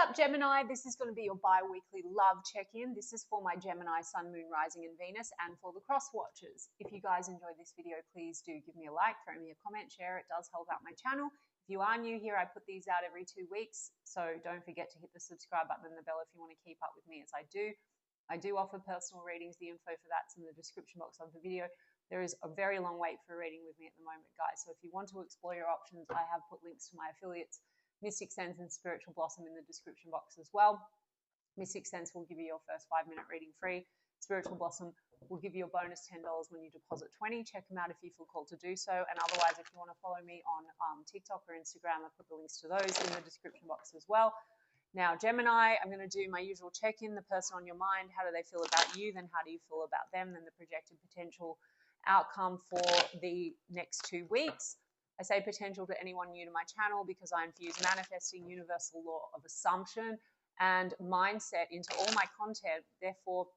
up, Gemini? This is going to be your bi-weekly love check-in. This is for my Gemini, Sun, Moon, Rising, and Venus, and for the cross watchers. If you guys enjoyed this video, please do give me a like, throw me a comment, share. It does help out my channel. If you are new here, I put these out every 2 weeks, so don't forget to hit the subscribe button and the bell if you want to keep up with me as I do. I do offer personal readings. The info for that's in the description box of the video. There is a very long wait for a reading with me at the moment, guys. So if you want to explore your options, I have put links to my affiliates, Mystic Sense and Spiritual Blossom, in the description box as well. Mystic Sense will give you your first 5-minute reading free. Spiritual Blossom will give you a bonus $10 when you deposit $20. Check them out if you feel called to do so. And otherwise, if you want to follow me on TikTok or Instagram, I put the links to those in the description box as well. Now, Gemini, I'm going to do my usual check-in, the person on your mind. How do they feel about you? Then how do you feel about them? Then the projected potential outcome for the next 2 weeks. I say potential to anyone new to my channel because I infuse manifesting, universal law of assumption, and mindset into all my content. Therefore,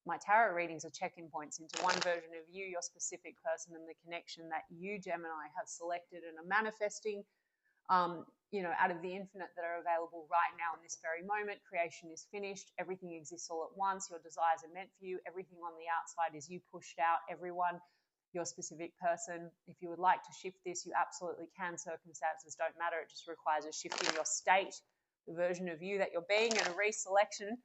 my tarot readings are check-in points into one version of you, your specific person, and the connection that you, Gemini, have selected and are manifesting, out of the infinite that are available right now in this very moment. Creation is finished. Everything exists all at once. Your desires are meant for you. Everything on the outside is you pushed out. Everyone, your specific person. If you would like to shift this, you absolutely can. Circumstances don't matter. It just requires a shift in your state, the version of you that you're being, and a reselection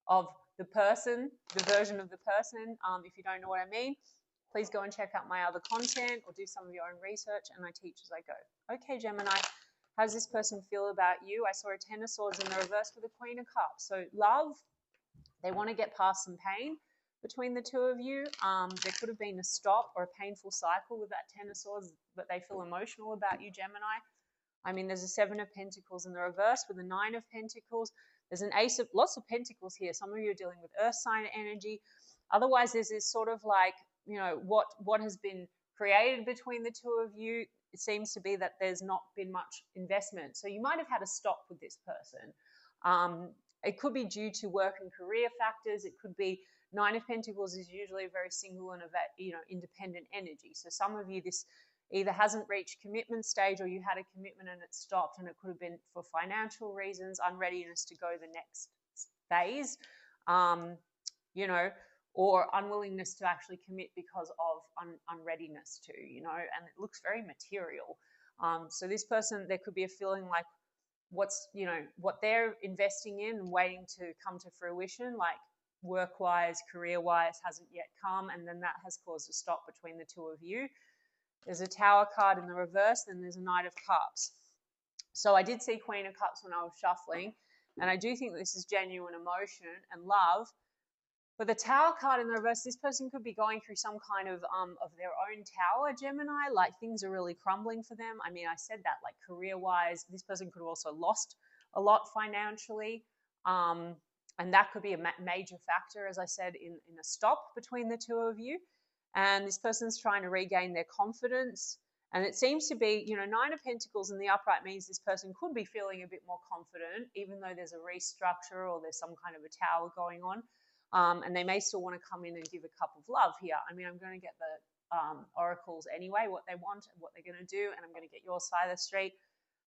of the person, the version of the person. If you don't know what I mean, please go and check out my other content or do some of your own research, and I teach as I go. Okay, Gemini, how does this person feel about you? I saw a Ten of Swords in the reverse with a Queen of Cups. So love, they want to get past some pain between the two of you. There could have been a stop or a painful cycle with that Ten of Swords, but they feel emotional about you, Gemini. I mean, there's a Seven of Pentacles in the reverse with a Nine of Pentacles. There's an Ace of, lots of Pentacles here. Some of you are dealing with earth sign energy. Otherwise, there's this sort of like, what has been created between the two of you. It seems to be that there's not been much investment. So you might have had a stop with this person. It could be due to work and career factors. It could be Nine of Pentacles is usually a very single and independent energy. So some of you, this either hasn't reached commitment stage, or you had a commitment and it stopped, and it could have been for financial reasons, unreadiness to go the next phase, or unwillingness to actually commit because of unreadiness to, and it looks very material. So this person, there could be a feeling like what they're investing in and waiting to come to fruition, like work-wise, career-wise, hasn't yet come, and then that has caused a stop between the two of you. There's a Tower card in the reverse, and there's a Knight of Cups. So I did see Queen of Cups when I was shuffling, and I do think this is genuine emotion and love. But the Tower card in the reverse, this person could be going through some kind of their own tower, Gemini, like things are really crumbling for them. I mean, I said that, like career-wise, this person could have also lost a lot financially. And that could be a major factor, as I said, in a stop between the two of you. And this person's trying to regain their confidence. And it seems to be, Nine of Pentacles in the upright means this person could be feeling a bit more confident, even though there's a restructure or there's some kind of a tower going on. And they may still want to come in and give a cup of love here. I mean, I'm going to get the oracles anyway, what they want and what they're going to do, and I'm going to get your side of the street.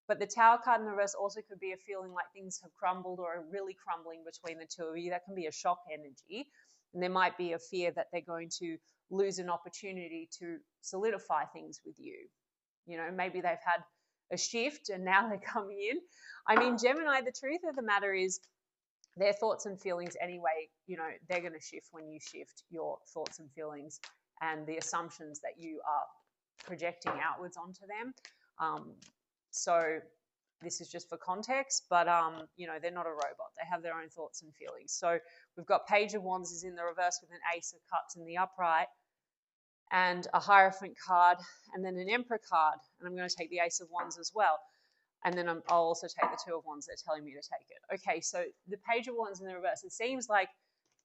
But the Tower card in the reverse also could be a feeling like things have crumbled or are really crumbling between the two of you. That can be a shock energy. And there might be a fear that they're going to lose an opportunity to solidify things with you. Maybe they've had a shift and now they're coming in. I mean, Gemini, the truth of the matter is their thoughts and feelings anyway, they're going to shift when you shift your thoughts and feelings and the assumptions that you are projecting outwards onto them. So this is just for context, but, they're not a robot. They have their own thoughts and feelings. So we've got Page of Wands is in the reverse with an Ace of Cups in the upright, and a Hierophant card, and then an Emperor card. And I'm going to take the Ace of Wands as well. And then I'll also take the Two of Wands. They're telling me to take it. Okay, so the Page of Wands in the reverse. It seems like,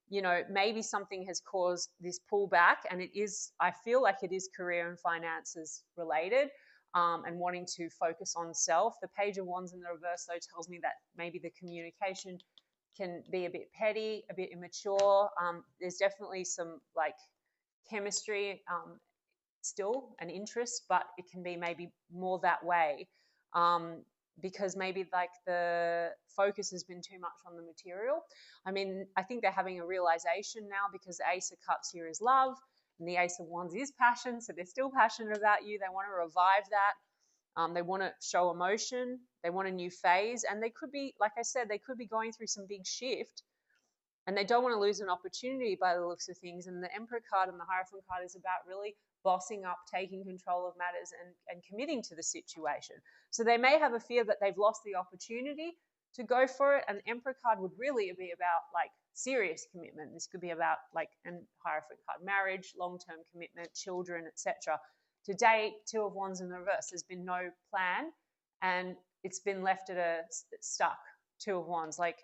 maybe something has caused this pullback, and it is, I feel like it is career and finances related. And wanting to focus on self. The Page of Wands in the reverse, though, tells me that maybe the communication can be a bit petty, a bit immature. There's definitely some like chemistry still, an interest, but it can be maybe more that way. because maybe like the focus has been too much on the material. I mean, I think they're having a realization now, because the Ace of Cups here is love and the Ace of Wands is passion, so they're still passionate about you. They want to revive that. They want to show emotion. They want a new phase, and they could be, like I said, they could be going through some big shift, and they don't want to lose an opportunity by the looks of things. And the Emperor card and the Hierophant card is about really bossing up, taking control of matters, and committing to the situation. So they may have a fear that they've lost the opportunity to go for it. An Emperor card would really be about like serious commitment. This could be about like an Hierophant card, marriage, long-term commitment, children, etc. To date, Two of Wands in the reverse. There's been no plan, and it's been left at a stuck. Two of Wands, like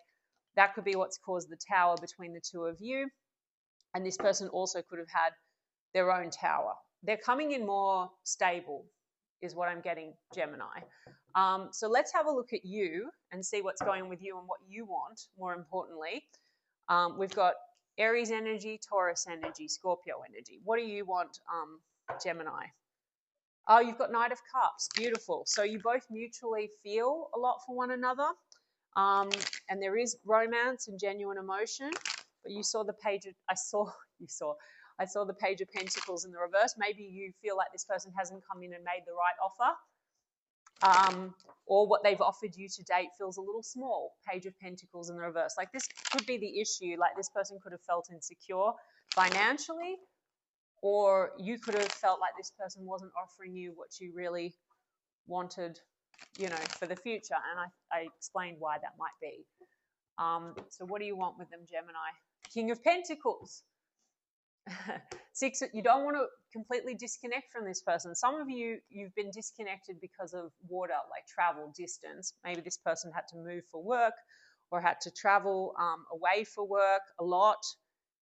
that could be what's caused the tower between the two of you. And this person also could have had their own tower. They're coming in more stable, is what I'm getting, Gemini. So let's have a look at you and see what's going on with you and what you want, more importantly. We've got Aries energy, Taurus energy, Scorpio energy. What do you want, Gemini? Oh, you've got Knight of Cups. Beautiful. So you both mutually feel a lot for one another. And there is romance and genuine emotion. But you saw the page of, I saw the Page of Pentacles in the reverse. Maybe you feel like this person hasn't come in and made the right offer. Or what they've offered you to date feels a little small. Page of Pentacles in the reverse. Like this could be the issue. Like this person could have felt insecure financially, or you could have felt like this person wasn't offering you what you really wanted, you know, for the future. And I explained why that might be. So what do you want with them, Gemini? King of Pentacles. You don't want to completely disconnect from this person. Some of you, you've been disconnected because of water, like travel, distance. Maybe this person had to move for work or had to travel away for work a lot,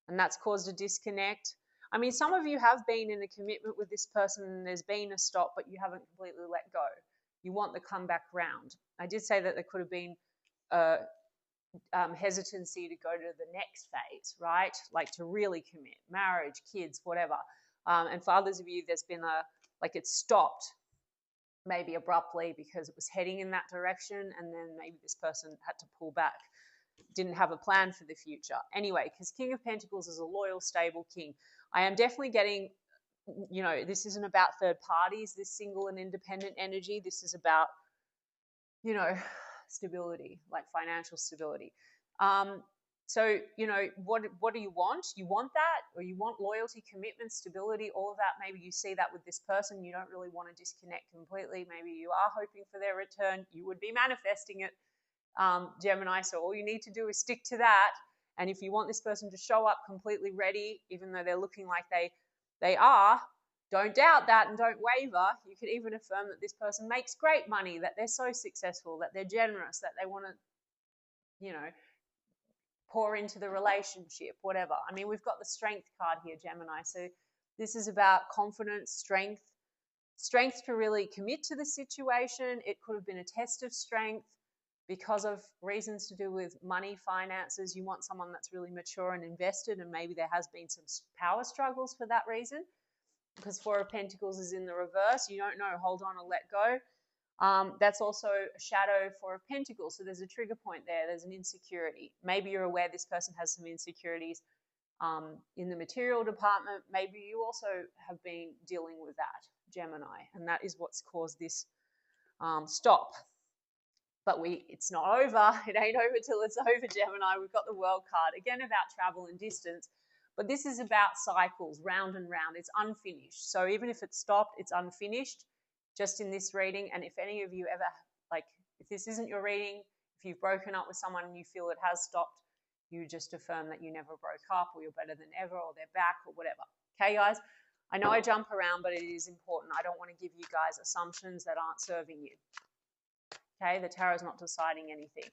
and that's caused a disconnect. I mean, some of you have been in a commitment with this person and there's been a stop, but you haven't completely let go. You want the comeback round. I did say that there could have been hesitancy to go to the next phase, right? Like to really commit, marriage, kids, whatever. And for others of you, there's been like it stopped maybe abruptly because it was heading in that direction, and then maybe this person had to pull back, didn't have a plan for the future. Anyway, because King of Pentacles is a loyal, stable king. I am definitely getting, you know, this isn't about third parties, this single and independent energy. This is about, you know, stability, like financial stability. So, you know, what do you want? You want that, or you want loyalty, commitment, stability, all of that. Maybe you see that with this person. You don't really want to disconnect completely. Maybe you are hoping for their return. You would be manifesting it, Gemini. So all you need to do is stick to that. And if you want this person to show up completely ready, even though they're looking like they are, don't doubt that and don't waver. You could even affirm that this person makes great money, that they're so successful, that they're generous, that they want to, you know, pour into the relationship, whatever. I mean, we've got the Strength card here, Gemini. So this is about confidence, strength to really commit to the situation. It could have been a test of strength because of reasons to do with money, finances. You want someone that's really mature and invested, and maybe there has been some power struggles for that reason. Because Four of Pentacles is in the reverse. You don't know, hold on or let go. That's also a shadow for a Pentacle. So there's a trigger point there. There's an insecurity. Maybe you're aware this person has some insecurities in the material department. Maybe you also have been dealing with that, Gemini, and that is what's caused this stop. But it's not over. It ain't over till it's over, Gemini. We've got the World card, again about travel and distance. But this is about cycles, round and round. It's unfinished. So even if it's stopped, it's unfinished just in this reading. And if any of you ever, like, if this isn't your reading, if you've broken up with someone and you feel it has stopped, you just affirm that you never broke up, or you're better than ever, or they're back, or whatever. Okay, guys? I know I jump around, but it is important. I don't want to give you guys assumptions that aren't serving you. Okay, the tarot's not deciding anything.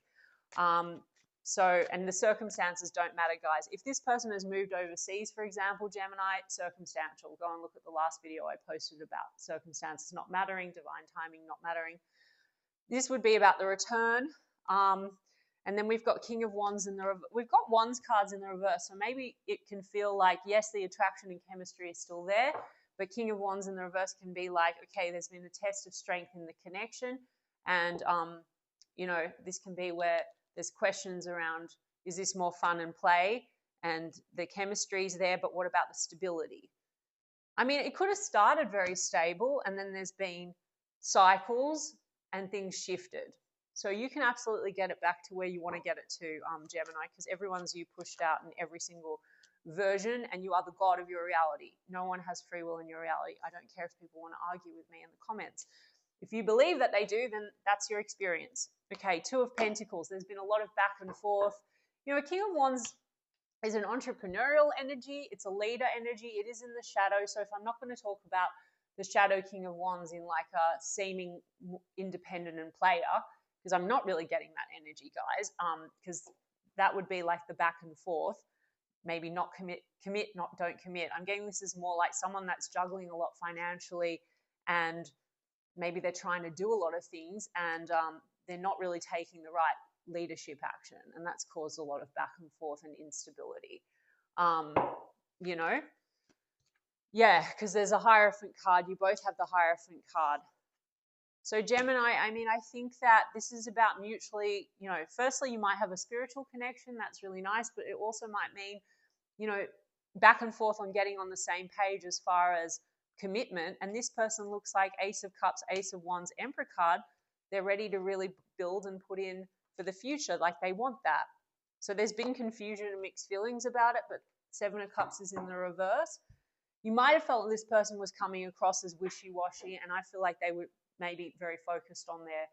And the circumstances don't matter, guys. If this person has moved overseas, for example, Gemini, circumstantial. Go and look at the last video I posted about circumstances not mattering, divine timing not mattering. This would be about the return. And then we've got King of Wands in the reverse. We've got Wands cards in the reverse. So maybe it can feel like, yes, the attraction and chemistry is still there, but King of Wands in the reverse can be like, okay, there's been a test of strength in the connection, And, you know, this can be where there's questions around, is this more fun and play? And the chemistry's there, but what about the stability? I mean, it could have started very stable and then there's been cycles and things shifted. So you can absolutely get it back to where you want to get it to, Gemini, because everyone's you pushed out in every single version and you are the god of your reality. No one has free will in your reality. I don't care if people want to argue with me in the comments. If you believe that they do, then that's your experience. Okay, Two of Pentacles. There's been a lot of back and forth. You know, King of Wands is an entrepreneurial energy. It's a leader energy. It is in the shadow. So if I'm not going to talk about the shadow King of Wands in like a seeming independent and player, because I'm not really getting that energy, guys, because that would be like the back and forth. Maybe not commit, not don't commit. I'm getting this as more like someone that's juggling a lot financially and maybe they're trying to do a lot of things and they're not really taking the right leadership action, and that's caused a lot of back and forth and instability. You know, yeah, because there's a Hierophant card. You both have the Hierophant card. So Gemini, I mean, I think that this is about mutually, you know, firstly, you might have a spiritual connection. That's really nice, but it also might mean, you know, back and forth on getting on the same page as far as commitment. And this person looks like Ace of Cups, Ace of Wands, Emperor card. They're ready to really build and put in for the future, like they want that. So there's been confusion and mixed feelings about it, but Seven of Cups is in the reverse. You might have felt this person was coming across as wishy-washy, and I feel like they were maybe very focused on their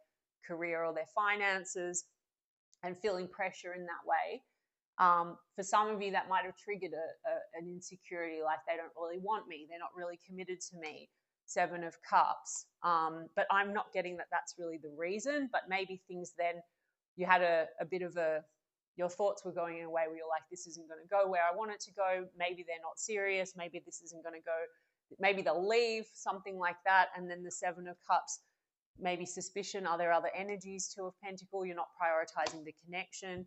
career or their finances and feeling pressure in that way. For some of you, that might have triggered an insecurity, like they don't really want me, they're not really committed to me. Seven of Cups. But I'm not getting that that's really the reason, but maybe things then, you had a bit of your thoughts were going in a way where you're like, this isn't going to go where I want it to go. Maybe they're not serious. Maybe this isn't going to go. Maybe they'll leave, something like that. And then the Seven of Cups, maybe suspicion. Are there other energies? Two of Pentacles, you're not prioritizing the connection.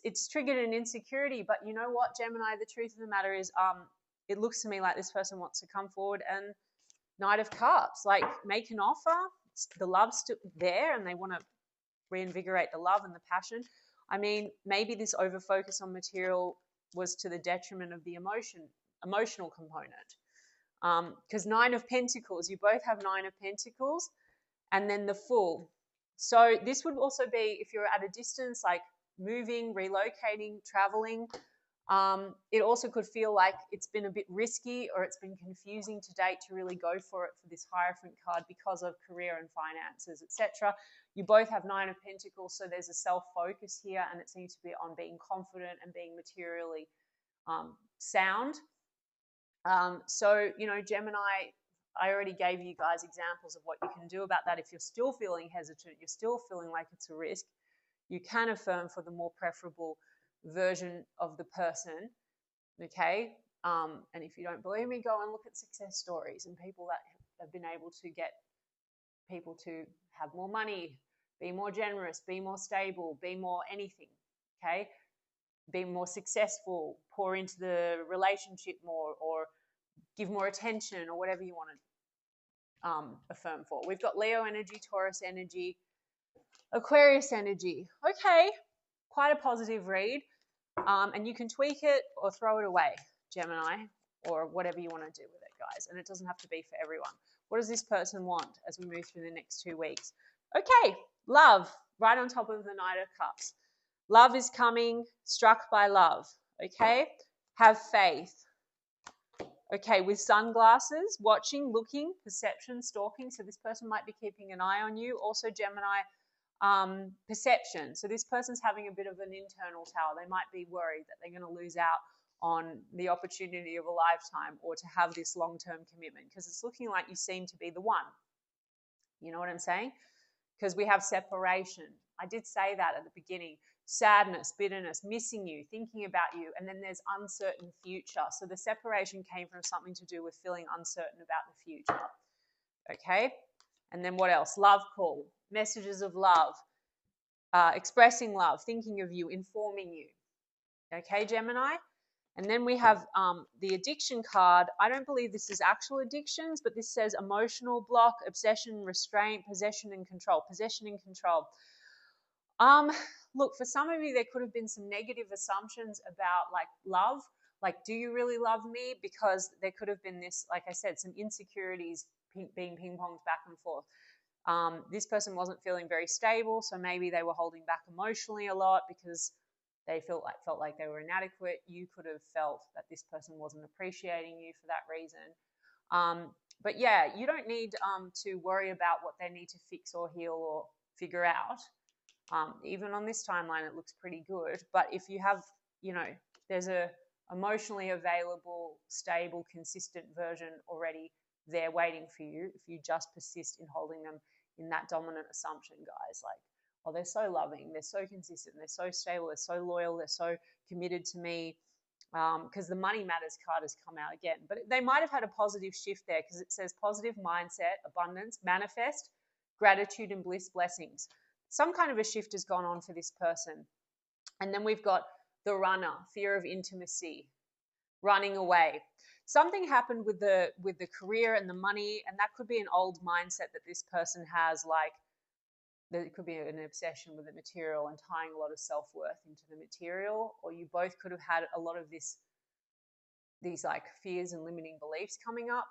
It's triggered an insecurity, but you know what, Gemini, the truth of the matter is, it looks to me like this person wants to come forward and Knight of Cups, like make an offer. The love's still there and they want to reinvigorate the love and the passion. I mean, maybe this over-focus on material was to the detriment of the emotional component. Because Nine of Pentacles, you both have Nine of Pentacles, and then the Fool. So this would also be if you're at a distance, like moving, relocating, traveling. It also could feel like it's been a bit risky or it's been confusing to date to really go for it for this Hierophant card because of career and finances, etc. You both have Nine of Pentacles, so there's a self-focus here, and it seems to be on being confident and being materially sound. So, you know, Gemini, I already gave you guys examples of what you can do about that. If you're still feeling hesitant, you're still feeling like it's a risk, you can affirm for the more preferable version of the person, okay? And if you don't believe me, go and look at success stories and people that have been able to get people to have more money, be more generous, be more stable, be more anything, okay? Be more successful, pour into the relationship more, or give more attention, or whatever you want to affirm for. We've got Leo energy, Taurus energy, Aquarius energy. Okay, quite a positive read. And you can tweak it or throw it away, Gemini, or whatever you want to do with it, guys. And it doesn't have to be for everyone. What does this person want as we move through the next 2 weeks? Okay, love, right on top of the Knight of Cups. Love is coming, struck by love, okay? Have faith. Okay, with sunglasses, watching, looking, perception, stalking. So this person might be keeping an eye on you. Also, Gemini, perception. So this person's having a bit of an internal tower. They might be worried that they're going to lose out on the opportunity of a lifetime or to have this long-term commitment because it's looking like you seem to be the one. You know what I'm saying? Because we have separation. I did say that at the beginning. Sadness, bitterness, missing you, thinking about you, and then there's uncertain future. So the separation came from something to do with feeling uncertain about the future. Okay? And then what else? Love call, messages of love, expressing love, thinking of you, informing you. Okay, Gemini? And then we have the addiction card. I don't believe this is actual addictions, but this says emotional block, obsession, restraint, possession and control. Possession and control. Look, for some of you, there could have been some negative assumptions about like love. Like, do you really love me? Because there could have been this, like I said, some insecurities being ping-ponged back and forth. This person wasn't feeling very stable, so maybe they were holding back emotionally a lot because they felt like they were inadequate. You could have felt that this person wasn't appreciating you for that reason. But yeah, you don't need to worry about what they need to fix or heal or figure out. Even on this timeline, it looks pretty good. But if you have, there's a emotionally available, stable, consistent version already there waiting for you if you just persist in holding them in that dominant assumption, guys. Like, oh, they're so loving, they're so consistent, they're so stable, they're so loyal, they're so committed to me. Because the money matters card has come out again. But they might have had a positive shift there because it says positive mindset, abundance, manifest, gratitude and bliss, blessings. Some kind of a shift has gone on for this person. And then we've got the runner, fear of intimacy, running away. Something happened with the career and the money, and that could be an old mindset that this person has, like there could be an obsession with the material and tying a lot of self-worth into the material, or you both could have had a lot of these like fears and limiting beliefs coming up.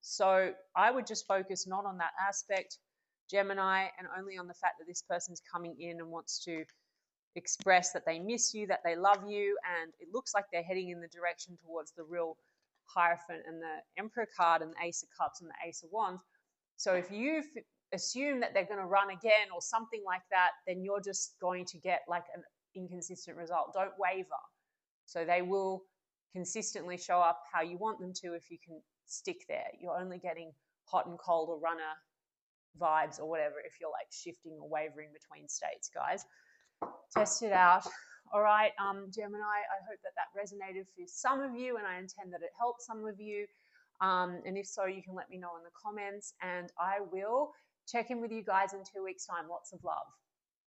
So I would just focus not on that aspect, Gemini, and only on the fact that this person's coming in and wants to express that they miss you, that they love you, and it looks like they're heading in the direction towards the real Hierophant and the Emperor card and the Ace of Cups and the Ace of Wands. So if you assume that they're going to run again or something like that, then you're just going to get like an inconsistent result. Don't waver. So they will consistently show up how you want them to if you can stick there. You're only getting hot and cold or runner vibes or whatever if you're like shifting or wavering between states, guys. Test it out. All right, Gemini, I hope that resonated for some of you, and I intend that it helped some of you. And if so, you can let me know in the comments, and I will check in with you guys in 2 weeks' time. Lots of love.